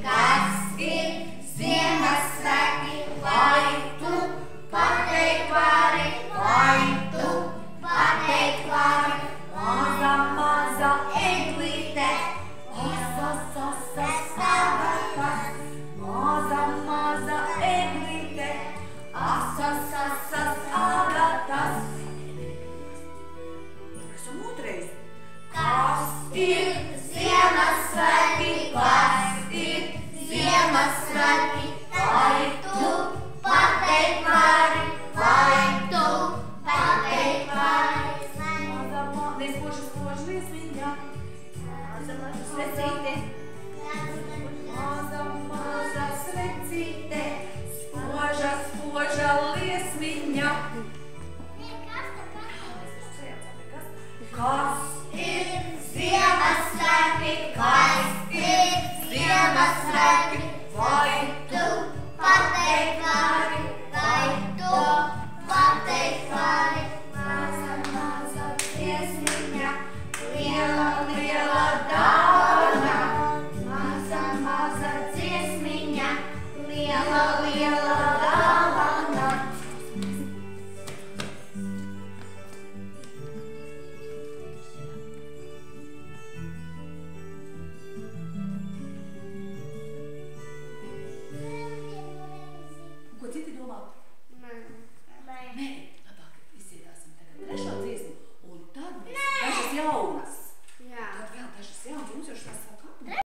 kas ir Ziemassvētki, vai tu pateikt vari, vai tu pateikt vari. Maza, maza eglīte, asas agatas. Maza, maza eglīte, asas agatas. Esam otrais. Kas ir Ziemassvētki, kas ir Ziemassvētki, vai tu pateikt vari, vai tu pateikt vari. Spoži liesmiņā, svecīte, maza svecīte, spoža liesmiņā. Kas ir Ziemassvētki, kas ir Ziemassvētki, vai tu pateikt vari, vai tu pateikt vari. Maza liesmiņa, liela, liela dāvana.